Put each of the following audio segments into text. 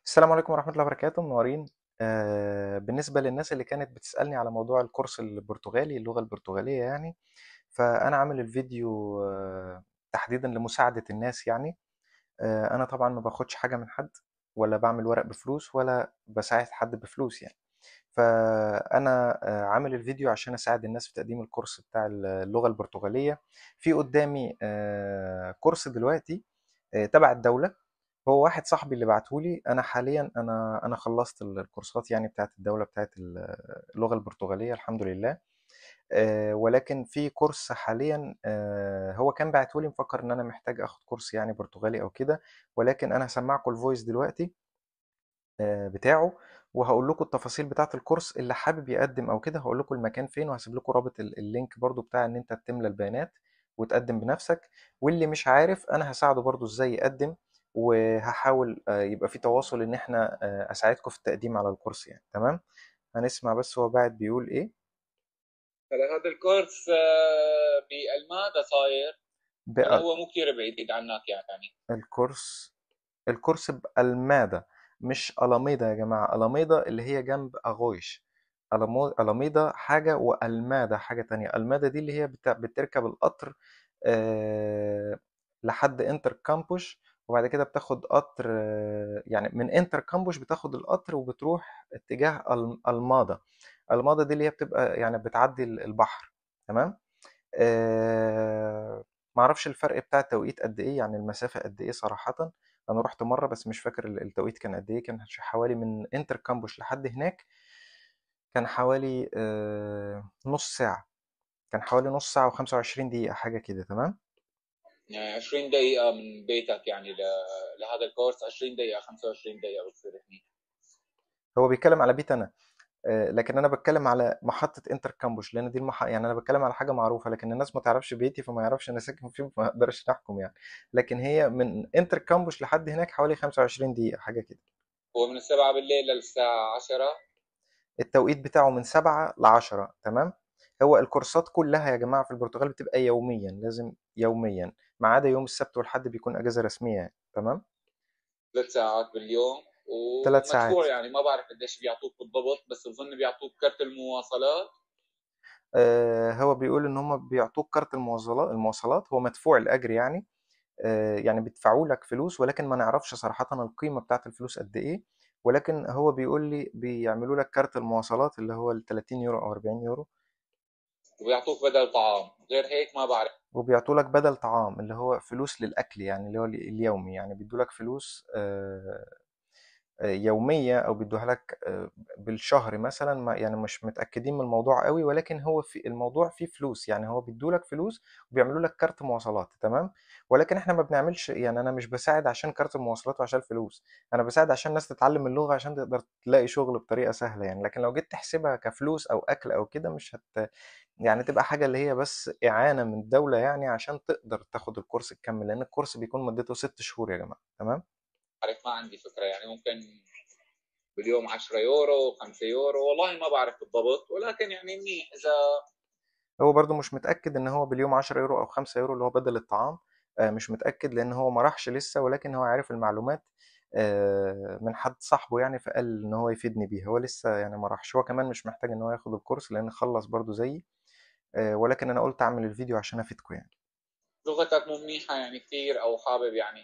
السلام عليكم ورحمة الله وبركاته، منورين. بالنسبة للناس اللي كانت بتسألني على موضوع الكورس البرتغالي، اللغة البرتغالية يعني، فأنا عامل الفيديو تحديدا لمساعدة الناس يعني. أنا طبعا ما باخدش حاجة من حد، ولا بعمل ورق بفلوس، ولا بساعد حد بفلوس يعني. فأنا عامل الفيديو عشان أساعد الناس في تقديم الكورس بتاع اللغة البرتغالية. في قدامي كورس دلوقتي تبع الدولة. هو واحد صاحبي اللي بعته لي. انا حاليا انا خلصت الكورسات يعني بتاعت الدوله بتاعت اللغه البرتغاليه الحمد لله. ولكن في كورس حاليا هو كان بعته لي، مفكر ان انا محتاج اخد كورس يعني برتغالي او كده. ولكن انا هسمعكم الفويس دلوقتي بتاعه، وهقول لكم التفاصيل بتاعه الكورس. اللي حابب يقدم او كده هقول لكم المكان فين، وهسيب لكم رابط اللينك برضو بتاع ان انت تملى البيانات وتقدم بنفسك. واللي مش عارف انا هساعده برضو ازاي يقدم، وهحاول يبقى في تواصل ان احنا اساعدكم في التقديم على الكورس يعني. تمام. هنسمع بس هو بعد بيقول ايه. هلا هذا الكورس بألمادا صاير ولا بقى هو مو كثير بعيد عنك يعني؟ الكورس الكورس بألمادا، مش ألاميدا يا جماعة. ألاميدا اللي هي جنب أغويش. ألاميدا حاجة وألمادا حاجة تانية. ألمادا دي اللي هي بتركب القطر لحد انتر كامبوش، وبعد كده بتاخد قطر يعني من انتر كامبوش بتاخد القطر وبتروح اتجاه المادا. المادا دي اللي هي بتبقى يعني بتعدي البحر. تمام. معرفش الفرق بتاع التوقيت قد ايه، يعني المسافة قد ايه صراحة. انا رحت مرة بس مش فاكر التوقيت كان قد ايه. كان حوالي من انتر كامبوش لحد هناك كان حوالي نص ساعة. كان حوالي نص ساعة و25 دقيقة حاجة كده. تمام. يعني 20 دقيقة من بيتك يعني لهذا الكورس 20 دقيقة 25 دقيقة بتصير هني. هو بيتكلم على بيت انا، لكن انا بتكلم على محطة انتر كامبوش، لان دي يعني انا بتكلم على حاجة معروفة، لكن الناس ما تعرفش بيتي فما يعرفش انا ساكن فين، فما اقدرش احكم يعني. لكن هي من انتر كامبوش لحد هناك حوالي 25 دقيقة حاجة كده. هو من السبعة بالليل للساعة 10. التوقيت بتاعه من 7 ل10. تمام. هو الكورسات كلها يا جماعة في البرتغال بتبقى يوميا، لازم يوميا، ما عدا يوم السبت والحد بيكون أجازة رسمية يعني. تمام. 3 ساعات باليوم 3 ساعات. ومدفوع، يعني ما بعرف قديش بيعطوك بالضبط، بس بظن بيعطوك كرت المواصلات. هو بيقول إن هم بيعطوك كارت المواصلات، هو مدفوع الأجر يعني. يعني بيدفعوا لك فلوس، ولكن ما نعرفش صراحة القيمة بتاعت الفلوس قد إيه. ولكن هو بيقول لي بيعملوا لك كارت المواصلات اللي هو ال 30 يورو أو 40 يورو. وبيعطوك بدل طعام، غير هيك ما بعرف. وبيعطوا لك بدل طعام اللي هو فلوس للأكل يعني، اللي هو اليومي يعني. بيدوا لك فلوس يومية، أو بيدوها لك بالشهر مثلا. يعني مش متأكدين من الموضوع قوي، ولكن هو في الموضوع فيه فلوس يعني. هو بيدوا لك فلوس وبيعملوا لك كارت مواصلات. تمام. ولكن احنا ما بنعملش يعني. أنا مش بساعد عشان كارت المواصلات وعشان الفلوس. أنا بساعد عشان الناس تتعلم اللغة عشان تقدر تلاقي شغل بطريقة سهلة يعني. لكن لو جيت تحسبها كفلوس أو أكل أو كده مش يعني تبقى حاجة اللي هي بس إعانة من الدولة يعني عشان تقدر تاخد الكورس تكمل، لأن الكورس بيكون مدته 6 شهور يا جماعة. تمام. ما عندي فكرة، يعني ممكن باليوم 10 يورو 5 يورو، والله ما بعرف بالضبط، ولكن يعني منيح إذا. هو برضو مش متأكد ان هو باليوم 10 يورو او 5 يورو اللي هو بدل الطعام. مش متأكد لان هو ما راحش لسه، ولكن هو عارف المعلومات من حد صاحبه يعني، فقال ان هو يفيدني بيها. هو لسه يعني ما راحش، هو كمان مش محتاج ان هو ياخد الكورس لان خلص برضو زيي. ولكن انا قلت اعمل الفيديو عشان افيدكم يعني. لغتك مو منيحة يعني كثير، أو حابب يعني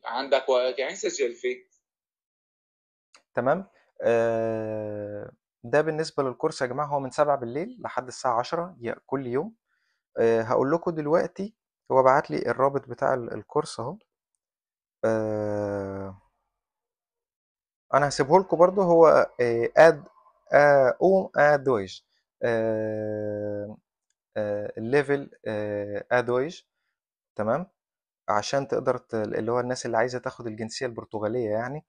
عندك وقت يعني سجل فيه. تمام. ده بالنسبة للكورس يا جماعة. هو من 7 بالليل لحد الساعة 10 كل يوم. هقول لكم دلوقتي. هو بعت لي الرابط بتاع الكورس اهو. آه، انا هسيبه لكم برضو. هو اد او ادويج الليفل ادويج. تمام. عشان تقدر اللي هو الناس اللي عايزه تاخد الجنسيه البرتغاليه يعني،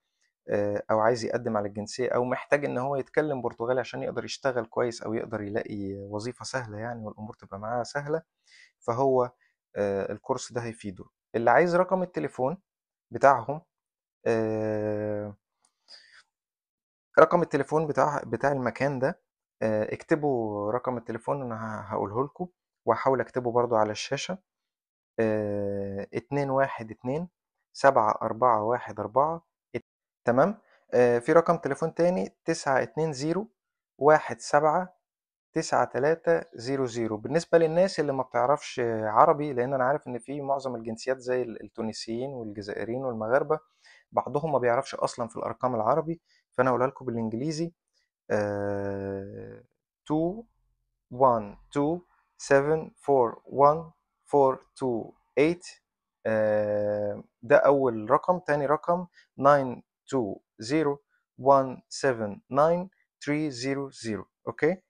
او عايز يقدم على الجنسيه، او محتاج ان هو يتكلم برتغالي عشان يقدر يشتغل كويس او يقدر يلاقي وظيفه سهله يعني، والامور تبقى معاه سهله. فهو الكورس ده هيفيده. اللي عايز رقم التليفون بتاعهم، آه، رقم التليفون بتاع المكان ده. اكتبوا رقم التليفون، انا هقوله لكم، وهحاول اكتبه برضو على الشاشة. 212 7441 4. تمام. في رقم تليفون تاني 920179300. بالنسبة للناس اللي ما بتعرفش عربي، لأن أنا عارف إن في معظم الجنسيات زي التونسيين والجزائريين والمغاربة بعضهم ما بيعرفش أصلا في الأرقام العربي، فأنا هقولها لكم بالإنجليزي. 2 1 2 7 4 1 4 2 8. ده أول رقم. تاني رقم 9 2 0 1 7 9 3 0 0. أوكي،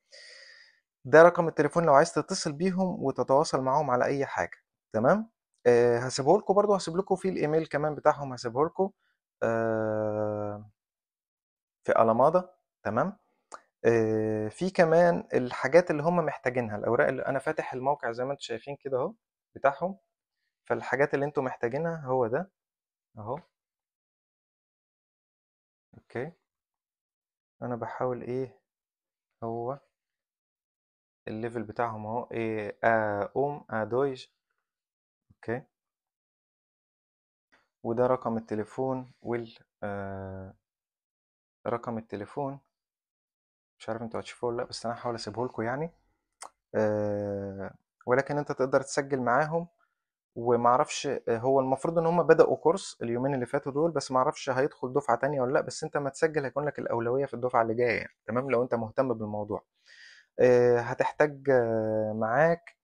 ده رقم التليفون لو عايز تتصل بيهم وتتواصل معاهم على أي حاجة. تمام. هسيبه لكم برضو، هسيب لكم في الإيميل كمان بتاعهم، هسيبه لكم في ألماضة. تمام. في كمان الحاجات اللي هم محتاجينها، الأوراق اللي أنا فاتح الموقع زي ما انتم شايفين كده أهو بتاعهم. فالحاجات اللي انتم محتاجينها هو ده أهو. أوكي، أنا بحاول إيه، هو الليفل بتاعهم أهو إيه، دويج. أوكي، وده رقم التليفون رقم التليفون مش عارف انتوا هتشوفوه ولا لأ، بس أنا هحاول أسيبه لكم يعني. آه، ولكن انت تقدر تسجل معاهم. ومعرفش هو المفروض ان هم بدأوا كورس اليومين اللي فاتوا دول، بس معرفش هيدخل دفعة تانية ولا لا. بس انت ما تسجل هيكون لك الأولوية في الدفعة اللي جاية يعني. تمام، لو انت مهتم بالموضوع. هتحتاج معاك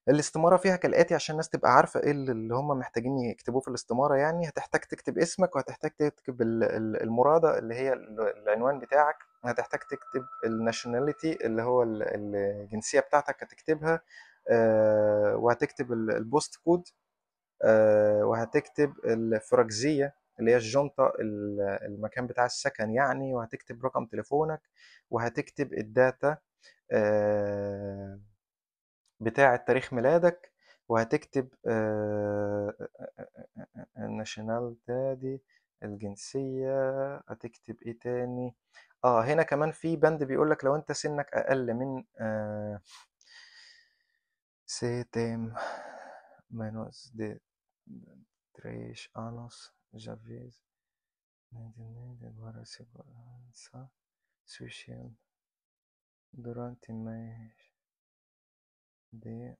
الاستمارة فيها كالآتي عشان الناس تبقى عارفة ايه اللي هم محتاجين يكتبوه في الاستمارة. يعني هتحتاج تكتب اسمك، وهتحتاج تكتب المرادة اللي هي العنوان بتاعك. هتحتاج تكتب الناشوناليتي اللي هو الجنسية بتاعتك هتكتبها. وهتكتب البوست كود. وهتكتب الفرنسية اللي هي الجنطة المكان بتاع السكن يعني. وهتكتب رقم تليفونك. وهتكتب الداتا بتاع تاريخ ميلادك. وهتكتب الناشونال دي الجنسية. هتكتب ايه تاني؟ هنا كمان في بند بيقولك لو انت سنك اقل من سيتم menos de 3 años já vez para segurança social durante mais de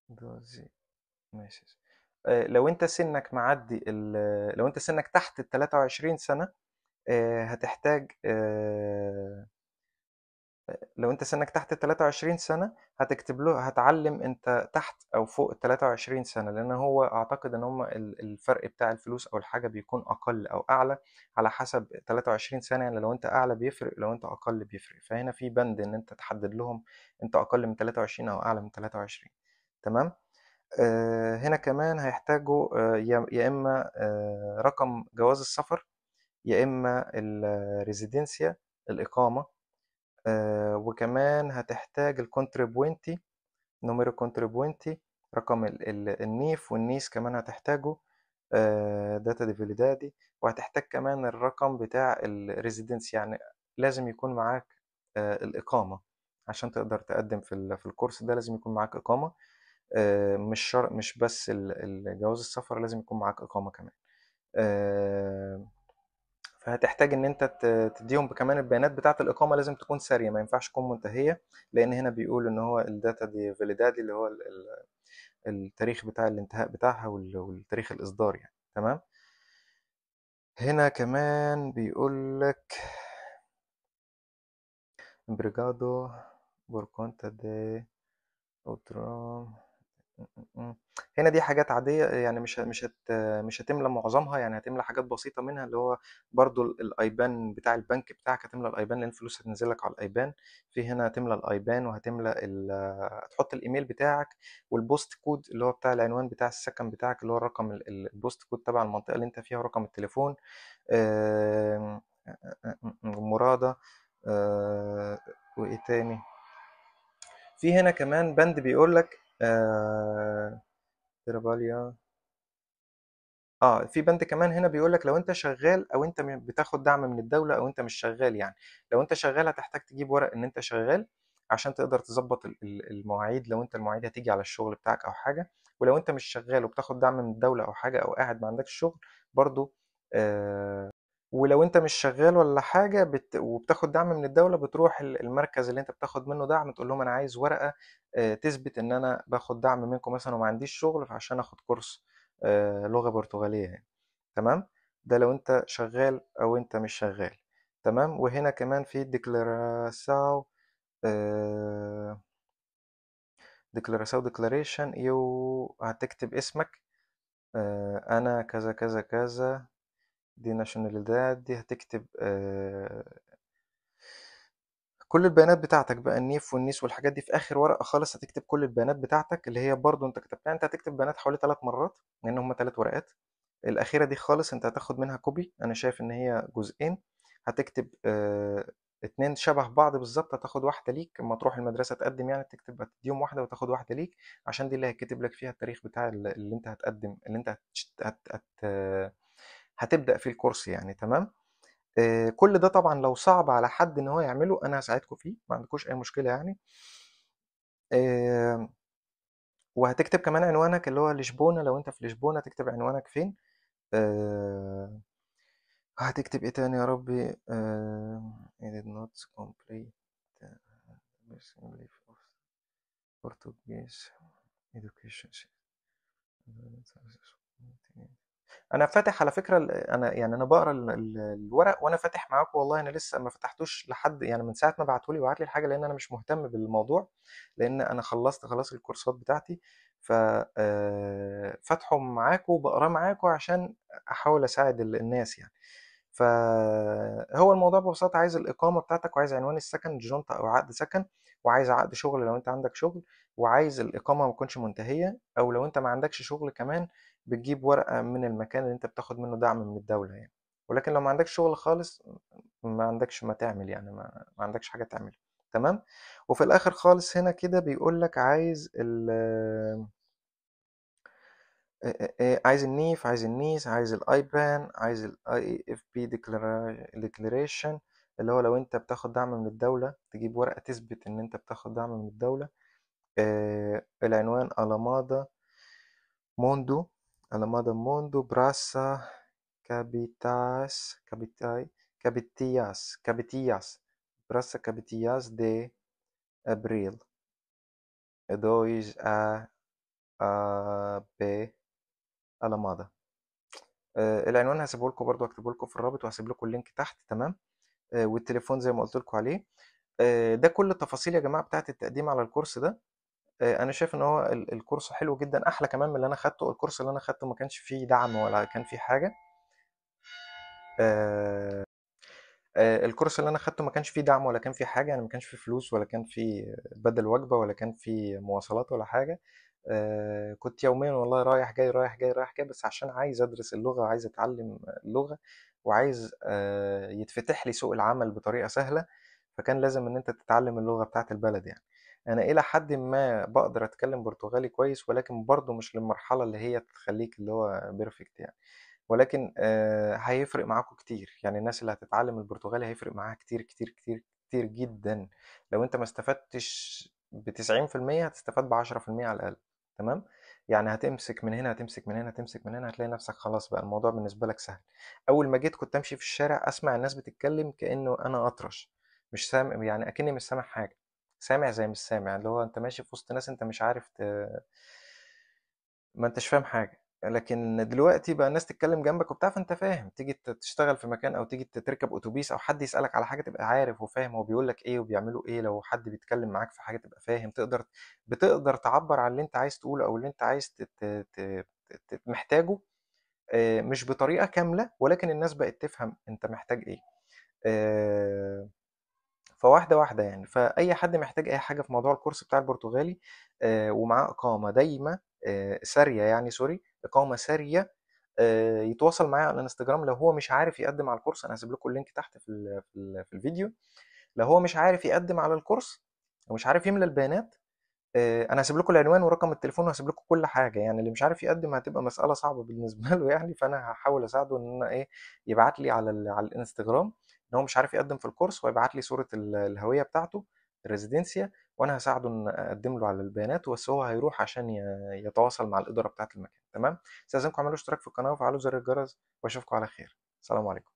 12 meses. لو انت سنك معدي لو انت سنك تحت ال 23 سنة هتحتاج لو انت سنك تحت ال 23 سنة هتكتب له، هتعلم انت تحت او فوق ال 23 سنة، لان هو اعتقد ان هم الفرق بتاع الفلوس او الحاجة بيكون اقل او اعلى على حسب 23 سنة. يعني لو انت اعلى بيفرق، لو انت اقل بيفرق. فهنا في بند ان انت تحدد لهم انت اقل من 23 او اعلى من 23. تمام. هنا كمان هيحتاجوا يا اما رقم جواز السفر، يا اما الريزيدنسيا الإقامة. وكمان هتحتاج الكونتريبوينتي، نمرو كونتريبوينتي، رقم النيف والنيس كمان هتحتاجه. داتا دي فاليدادي. وهتحتاج كمان الرقم بتاع الريزيدنس. يعني لازم يكون معاك الإقامة عشان تقدر تقدم في الكورس ده. لازم يكون معاك إقامة. مش بس جواز السفر، لازم يكون معاك إقامة كمان. فهتحتاج ان انت تديهم كمان البيانات بتاعه الاقامه، لازم تكون ساريه، ما ينفعش تكون منتهيه. لان هنا بيقول ان هو الداتا دي فاليدادي اللي هو التاريخ بتاع الانتهاء بتاعها والتاريخ الاصدار يعني. تمام. هنا كمان بيقول لك امبريجادو por conta de outro. هنا دي حاجات عادية يعني، مش هتملى معظمها يعني. هتملى حاجات بسيطة منها، اللي هو برضو الايبان بتاع البنك بتاعك. هتملى الايبان لان الفلوس هتنزل لك على الايبان. في هنا هتملى الايبان، وهتملى هتحط الايميل بتاعك والبوست كود اللي هو بتاع العنوان بتاع السكن بتاعك، اللي هو الرقم البوست كود تبع المنطقة اللي انت فيها، ورقم التليفون. مرادة. وايه تاني؟ في هنا كمان بند بيقول لك تراباليا. في بند كمان هنا بيقول لك لو انت شغال او انت بتاخد دعم من الدولة او انت مش شغال يعني. لو انت شغال هتحتاج تجيب ورق ان انت شغال عشان تقدر تظبط المواعيد، لو انت المواعيد هتيجي على الشغل بتاعك او حاجة. ولو انت مش شغال وبتاخد دعم من الدولة او حاجة او قاعد ما عندكش شغل برضو ولو انت مش شغال ولا حاجة وبتاخد دعم من الدولة، بتروح المركز اللي انت بتاخد منه دعم، تقول لهم انا عايز ورقة تثبت ان انا باخد دعم منكم مثلا وما عنديش شغل، فعشان اخد كورس لغة برتغالية يعني. تمام. ده لو انت شغال او انت مش شغال. تمام. وهنا كمان في ديكلاراساو، ديكلاراساو ديكلاريشن، هتكتب اسمك، انا كذا كذا كذا، دي ناشوناليداد، دي هتكتب كل البيانات بتاعتك بقى، النيف والنيس والحاجات دي. في اخر ورقه خالص هتكتب كل البيانات بتاعتك اللي هي برضو انت كتبتها. انت هتكتب بيانات حوالي 3 مرات لان هم 3 ورقات. الاخيره دي خالص انت هتاخد منها كوبي، انا شايف ان هي جزئين. هتكتب 2 شبه بعض بالظبط، هتاخد واحده ليك اما تروح المدرسه تقدم يعني، تكتب هتديهم واحده وتاخد واحده ليك، عشان دي اللي هيكتب لك فيها التاريخ بتاع اللي انت هتقدم، اللي انت هتبدأ فيه الكورس يعني. تمام. كل ده طبعا لو صعب على حد ان هو يعمله، انا هساعدكم فيه، ما عندكوش اي مشكله يعني. آه، وهتكتب كمان عنوانك اللي هو لشبونه، لو انت في لشبونه تكتب عنوانك فين. آه، هتكتب ايه تاني يا ربي؟ I did not complete English of Portuguese education. انا فاتح على فكره انا يعني انا بقرا الورق وانا فاتح معاكم والله. انا لسه ما فتحتوش لحد يعني من ساعه ما بعتولي وبعت لي الحاجه، لان انا مش مهتم بالموضوع، لان انا خلصت خلاص الكورسات بتاعتي. ف فاتحه معاكم وبقراه معاكم عشان احاول اساعد الناس يعني. فهو الموضوع ببساطه عايز الاقامه بتاعتك، وعايز عنوان السكن جونتا او عقد سكن، وعايز عقد شغل لو انت عندك شغل، وعايز الاقامه ما تكونش منتهيه، او لو انت ما عندكش شغل كمان بتجيب ورقة من المكان اللي انت بتاخد منه دعم من الدولة يعني. ولكن لو ما عندكش شغل خالص، ما عندكش ما تعمل يعني، ما عندكش حاجة تعملها. تمام. وفي الاخر خالص هنا كده بيقول لك عايز عايز النيف، عايز النيس، عايز الايبان، عايز الاي اف بي ديكلاريشن، اللي هو لو انت بتاخد دعم من الدولة تجيب ورقة تثبت ان انت بتاخد دعم من الدولة. العنوان ألامادا موندو، ألامادا موندو براسا Cabitas, cabitai, cabitillas, Praça Cabitillas de Abril, 2 A B Alamada. العنوان هسيبه لكم برضو، هكتبه لكم في الرابط وهسيب لكم اللينك تحت. تمام. والتليفون زي ما قلت لكم عليه. ده كل التفاصيل يا جماعة بتاعت التقديم على الكورس ده. انا شايف ان هو الكورس حلو جدا، احلى كمان من اللي انا خدته. الكورس اللي انا خدته ما كانش فيه دعم ولا كان فيه حاجة. آه، الكورس اللي انا خدته ما كانش فيه دعم ولا كان فيه حاجه يعني، ما كانش فيه فلوس ولا كان فيه بدل وجبه ولا كان فيه مواصلات ولا حاجه. كنت يوميا والله رايح جاي رايح جاي رايح جاي، بس عشان عايز ادرس اللغه وعايز اتعلم اللغه، وعايز يتفتح لي سوق العمل بطريقه سهله، فكان لازم ان انت تتعلم اللغه بتاعت البلد يعني. انا الى حد ما بقدر اتكلم برتغالي كويس، ولكن برضه مش للمرحله اللي هي تخليك اللي هو بيرفكت يعني. ولكن هيفرق معاكم كتير يعني. الناس اللي هتتعلم البرتغالي هيفرق معاها كتير كتير كتير كتير جدا. لو انت ما استفدتش ب90%، هتستفاد ب10% على الأقل. تمام. يعني هتمسك من هنا، هتمسك من هنا، هتمسك من هنا، هتلاقي نفسك خلاص بقى الموضوع بالنسبة لك سهل. أول ما جيت كنت أمشي في الشارع أسمع الناس بتتكلم كأنه أنا أطرش، مش سامع يعني، أكني مش سامع حاجة، سامع زي مش سامع، اللي هو أنت ماشي في وسط ناس أنت مش عارف ما انتش فاهم حاجة. لكن دلوقتي بقى الناس تتكلم جنبك وبتاع، فانت فاهم، تيجي تشتغل في مكان او تيجي تركب اتوبيس او حد يسألك على حاجة، تبقى عارف وفاهم هو بيقول لك ايه وبيعملوا ايه. لو حد بيتكلم معاك في حاجة تبقى فاهم، بتقدر تعبر عن اللي انت عايز تقوله او اللي انت عايز محتاجه. مش بطريقة كاملة، ولكن الناس بقت تفهم انت محتاج ايه. آه، فواحدة واحدة يعني. فأي حد محتاج أي حاجة في موضوع الكورس بتاع البرتغالي، ومعاه إقامة دايمة سارية يعني، سوري، إقامة سارية، يتواصل معايا على الانستجرام. لو هو مش عارف يقدم على الكورس، أنا هسيب لكم اللينك تحت في الفيديو. لو هو مش عارف يقدم على الكورس ومش عارف يملى البيانات، انا هسيب لكم العنوان ورقم التليفون وهسيب لكم كل حاجه يعني. اللي مش عارف يقدم هتبقى مساله صعبه بالنسبه له يعني، فانا هحاول اساعده ان انا ايه، يبعت لي على الانستجرام ان هو مش عارف يقدم في الكورس، ويبعت لي صوره الهويه بتاعته، الريزيدنسيا، وانا هساعده ان اقدم له على البيانات. بس هو هيروح عشان يتواصل مع الاداره بتاعه المكان. تمام. استاذنكم اعملوا اشتراك في القناه وفعلوا زر الجرس، واشوفكم على خير. السلام عليكم.